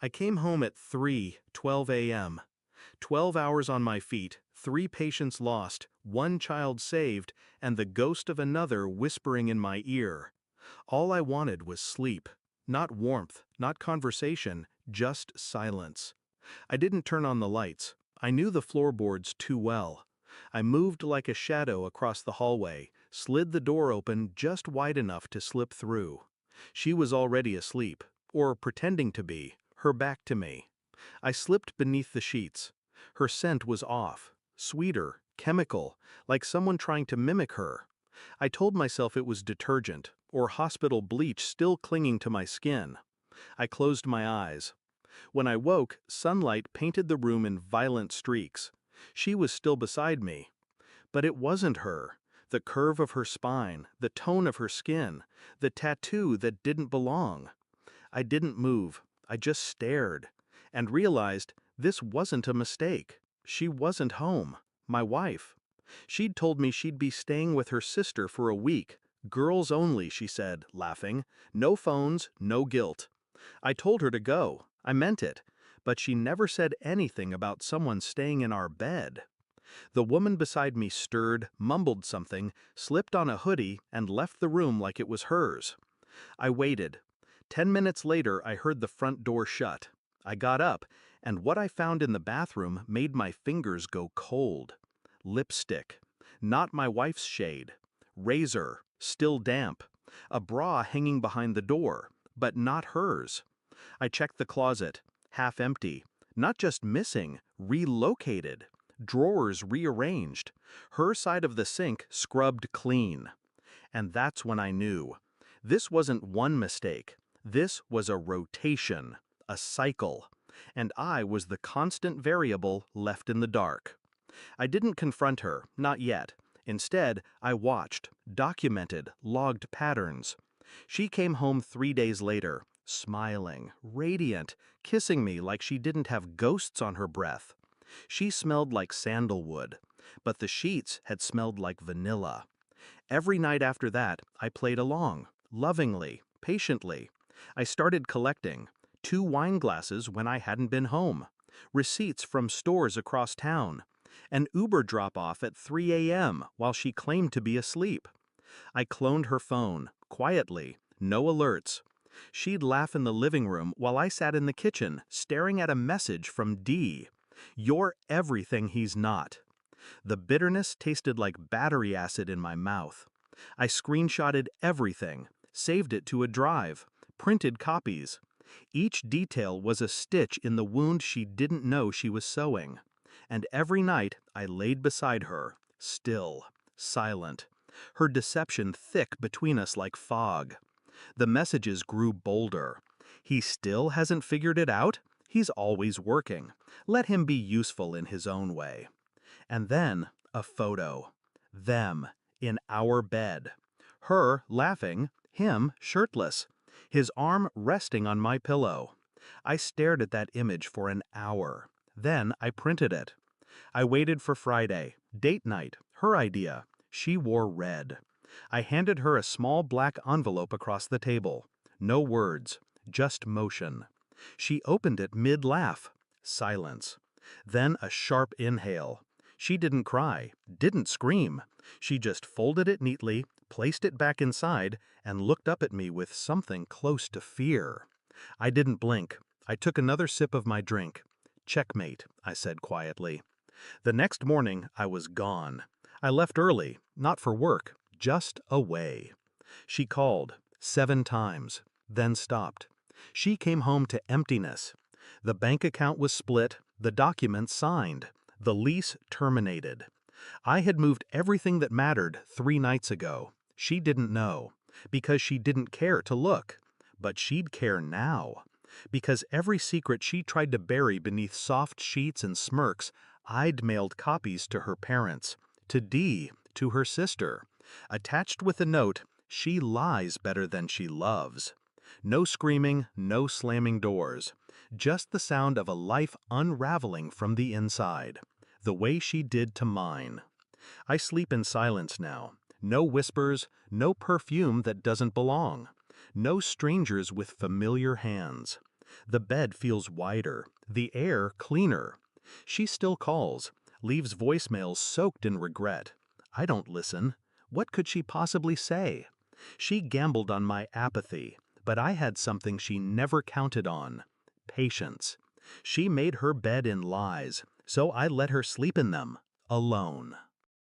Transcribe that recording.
I came home at 3:12 a.m. 12 hours on my feet, 3 patients lost, 1 child saved, and the ghost of another whispering in my ear. All I wanted was sleep. Not warmth, not conversation, just silence. I didn't turn on the lights. I knew the floorboards too well. I moved like a shadow across the hallway, slid the door open just wide enough to slip through. She was already asleep, or pretending to be, her back to me. I slipped beneath the sheets. Her scent was off, sweeter, chemical, like someone trying to mimic her. I told myself it was detergent, or hospital bleach still clinging to my skin. I closed my eyes. When I woke, sunlight painted the room in violent streaks. She was still beside me. But it wasn't her. The curve of her spine, the tone of her skin, the tattoo that didn't belong. I didn't move. I just stared. And realized this wasn't a mistake. She wasn't home. My wife. She'd told me she'd be staying with her sister for a week. Girls only, she said, laughing. No phones, no guilt. I told her to go. I meant it. But she never said anything about someone staying in our bed. The woman beside me stirred, mumbled something, slipped on a hoodie, and left the room like it was hers. I waited. 10 minutes later, I heard the front door shut. I got up, and what I found in the bathroom made my fingers go cold. Lipstick. Not my wife's shade. Razor. Still damp. A bra hanging behind the door, but not hers. I checked the closet. Half empty. Not just missing, relocated. Drawers rearranged. Her side of the sink scrubbed clean. And that's when I knew. This wasn't one mistake. This was a rotation, a cycle. And I was the constant variable left in the dark. I didn't confront her, not yet. Instead, I watched, documented, logged patterns. She came home 3 days later, smiling, radiant, kissing me like she didn't have ghosts on her breath. She smelled like sandalwood, but the sheets had smelled like vanilla. Every night after that, I played along, lovingly, patiently. I started collecting 2 wine glasses when I hadn't been home, receipts from stores across town, an Uber drop-off at 3 a.m. while she claimed to be asleep. I cloned her phone, quietly, no alerts. She'd laugh in the living room while I sat in the kitchen, staring at a message from D. You're everything he's not. The bitterness tasted like battery acid in my mouth. I screenshotted everything, saved it to a drive, printed copies. Each detail was a stitch in the wound she didn't know she was sewing. And every night I laid beside her, still, silent, her deception thick between us like fog. The messages grew bolder. He still hasn't figured it out? He's always working. Let him be useful in his own way. And then, a photo. Them, in our bed. Her laughing, him shirtless. His arm resting on my pillow. I stared at that image for an hour. Then I printed it. I waited for Friday, date night, her idea. She wore red. I handed her a small black envelope across the table. No words, just motion. She opened it mid-laugh. Silence. Then a sharp inhale. She didn't cry, didn't scream. She just folded it neatly, placed it back inside, and looked up at me with something close to fear. I didn't blink. I took another sip of my drink. Checkmate, I said quietly. The next morning, I was gone. I left early, not for work, just away. She called 7 times, then stopped. She came home to emptiness. The bank account was split, the documents signed, the lease terminated. I had moved everything that mattered 3 nights ago. She didn't know, because she didn't care to look. But she'd care now. Because every secret she tried to bury beneath soft sheets and smirks, I'd mailed copies to her parents, to Dee, to her sister. Attached with a note, she lies better than she loves. No screaming, no slamming doors. Just the sound of a life unraveling from the inside. The way she did to mine. I sleep in silence now. No whispers, no perfume that doesn't belong. No strangers with familiar hands. The bed feels wider, the air cleaner. She still calls, leaves voicemails soaked in regret. I don't listen. What could she possibly say? She gambled on my apathy, but I had something she never counted on: patience. She made her bed in lies, so I let her sleep in them, alone.